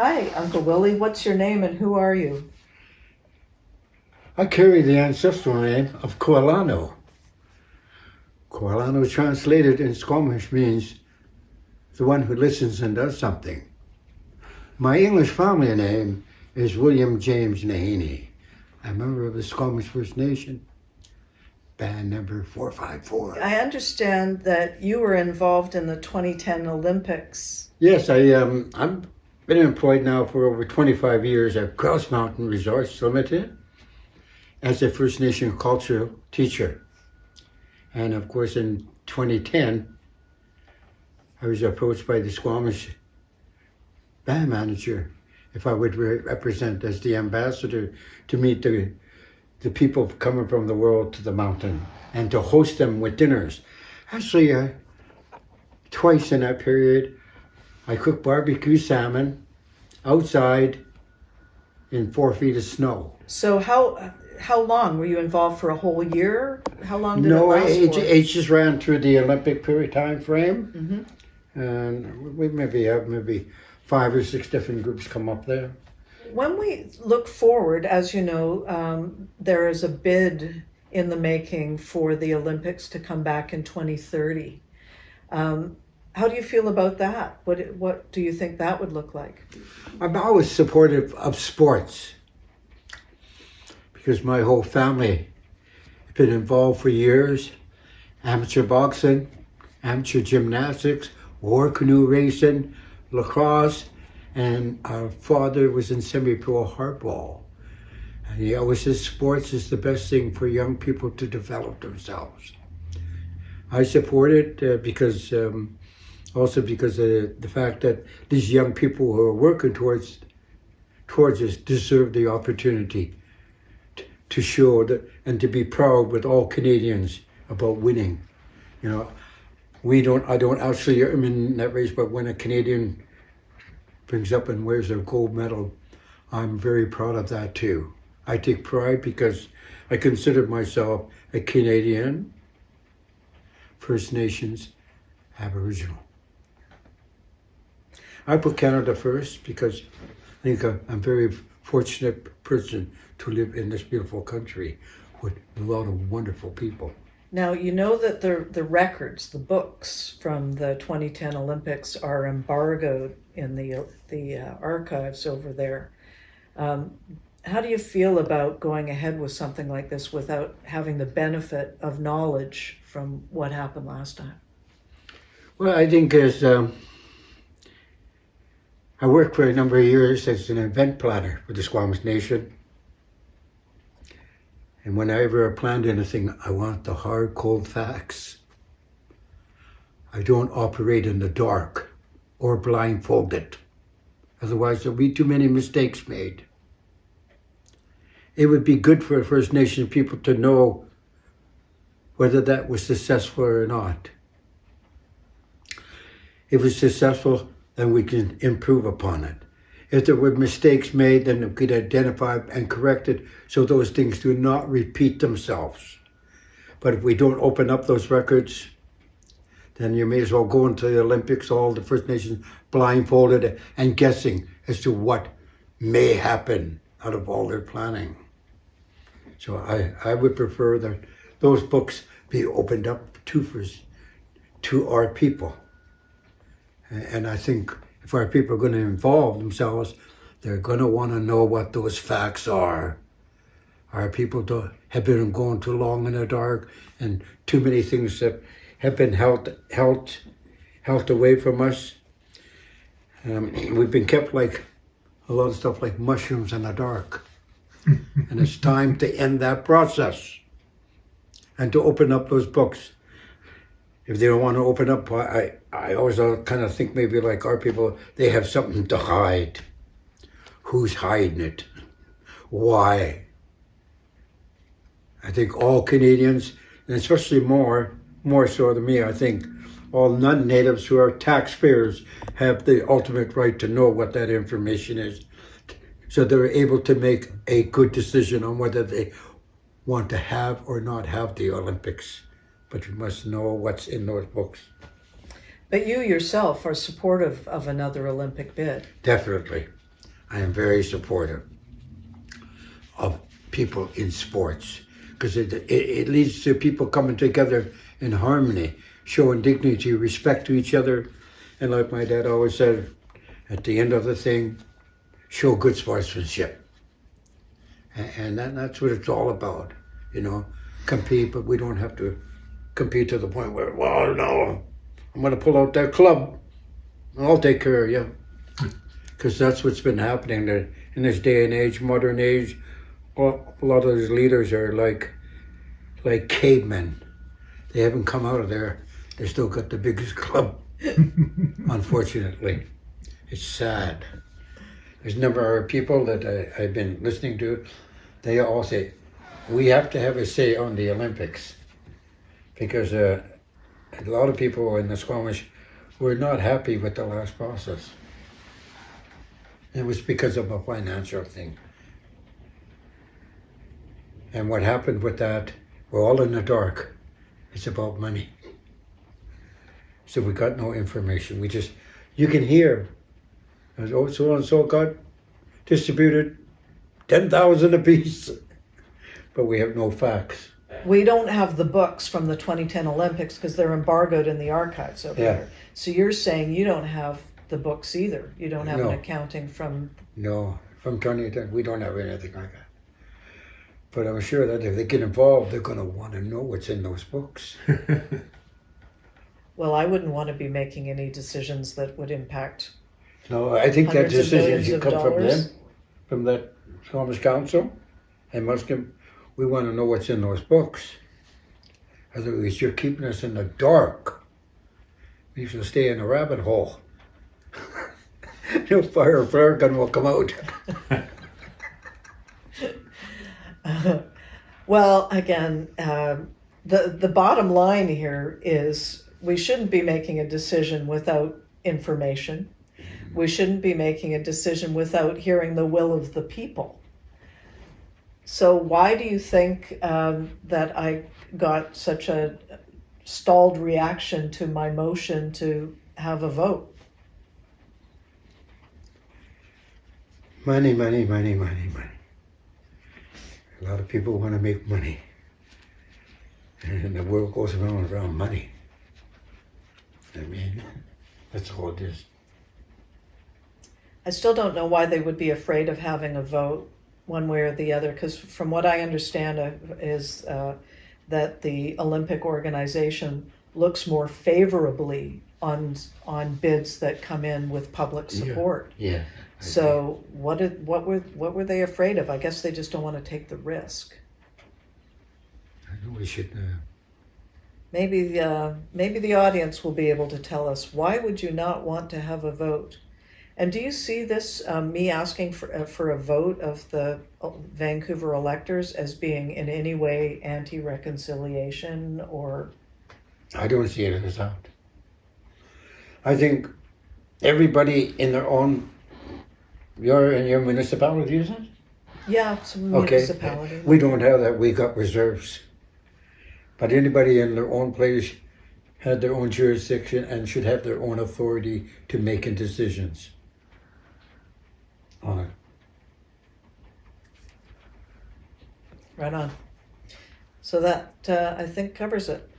Hi, Uncle Willie. What's your name and who are you? I carry the ancestral name of Koalano. Koalano translated in Squamish means the one who listens and does something. My English family name is William James Nahanee. I'm a member of the Squamish First Nation, band number 454. I understand that you were involved in the 2010 Olympics. Yes, I've been employed now for over 25 years at Grouse Mountain Resorts Limited as a First Nation cultural teacher. And of course, in 2010, I was approached by the Squamish band manager if I would represent as the ambassador to meet the people coming from the world to the mountain and to host them with dinners. Actually, twice in that period, I cooked barbecue salmon outside in 4 feet of snow. So how long were you involved for? A whole year? How long did it No, last for? it just ran through the Olympic period time frame. Mm-hmm. And we maybe have 5 or 6 different groups come up there. When we look forward, as you know, there is a bid in the making for the Olympics to come back in 2030. How do you feel about that? What do you think that would look like? I'm always supportive of sports because my whole family has been involved for years. Amateur boxing, amateur gymnastics, war canoe racing, lacrosse, and our father was in semi-pro hardball. And he always says sports is the best thing for young people to develop themselves. I support it because also because of the fact that these young people who are working towards this deserve the opportunity to show that and to be proud with all Canadians about winning. You know, I don't actually am in that race, but when a Canadian brings up and wears their gold medal, I'm very proud of that too. I take pride because I consider myself a Canadian, First Nations, Aboriginal. I put Canada first because I think I'm a very fortunate person to live in this beautiful country with a lot of wonderful people. Now, you know that the records, the books from the 2010 Olympics are embargoed in the archives over there. How do you feel about going ahead with something like this without having the benefit of knowledge from what happened last time? Well, I think as I worked for a number of years as an event planner for the Squamish Nation. And whenever I planned anything, I want the hard, cold facts. I don't operate in the dark or blindfolded. Otherwise, there'll be too many mistakes made. It would be good for First Nation people to know whether that was successful or not. If it's successful, then we can improve upon it. If there were mistakes made, then we could identify and correct it so those things do not repeat themselves. But if we don't open up those records, then you may as well go into the Olympics, all the First Nations blindfolded and guessing as to what may happen out of all their planning. So I would prefer that those books be opened up to our people. And I think if our people are going to involve themselves, they're going to want to know what those facts are. Our people have been going too long in the dark, and too many things have been held away from us. We've been kept like a lot of stuff like mushrooms in the dark. And it's time to end that process and to open up those books. If they don't want to open up, I always kind of think maybe like our people, they have something to hide. Who's hiding it? Why? I think all Canadians, and especially more so than me, I think all non-natives who are taxpayers have the ultimate right to know what that information is. So they're able to make a good decision on whether they want to have or not have the Olympics. But you must know what's in those books. But you yourself are supportive of another Olympic bid. Definitely. I am very supportive of people in sports because it leads to people coming together in harmony, showing dignity, respect to each other, and like my dad always said, at the end of the thing, show good sportsmanship. And that's what it's all about, you know. Compete, but we don't have to compete to the point where, well, no, I'm going to pull out that club and I'll take care of you. Because that's what's been happening in this day and age, modern age. Well, a lot of these leaders are like cavemen. They haven't come out of there. They still got the biggest club, unfortunately. It's sad. There's a number of people that I've been listening to. They all say, we have to have a say on the Olympics. Because a lot of people in the Squamish were not happy with the last process. It was because of a financial thing. And what happened with that, we're all in the dark. It's about money. So we got no information. You can hear, oh, so and so got distributed 10,000 apiece, but we have no facts. We don't have the books from the 2010 Olympics because they're embargoed in the archives over there. So you're saying you don't have the books either. You don't have an accounting from... No, from 2010, we don't have anything like that. But I'm sure that if they get involved, they're going to want to know what's in those books. Well, I wouldn't want to be making any decisions that would impact... No, I think that decision should come from dollars. them, from that Squamish Council and Muskim. We want to know what's in those books. Otherwise, you're keeping us in the dark. We should stay in a rabbit hole. No fire or flare gun will come out. Well, again, the bottom line here is we shouldn't be making a decision without information. We shouldn't be making a decision without hearing the will of the people. So why do you think that I got such a stalled reaction to my motion to have a vote? Money, money, money, money, money. A lot of people want to make money. And the world goes around and around money. I mean, that's all it is. I still don't know why they would be afraid of having a vote one way or the other, because from what I understand is that the Olympic organization looks more favorably on bids that come in with public support. Yeah. So what were they afraid of? I guess they just don't want to take the risk. I know we should. Maybe the audience will be able to tell us, why would you not want to have a vote? And do you see this, me asking for a vote of the Vancouver electors as being in any way anti-reconciliation or? I don't see it as that. I think everybody in their own. You're in your municipality, is it? Yeah, it's a Okay. municipality. We don't have that. We got reserves. But anybody in their own place had their own jurisdiction and should have their own authority to making decisions on it. Right on. So that, I think, covers it.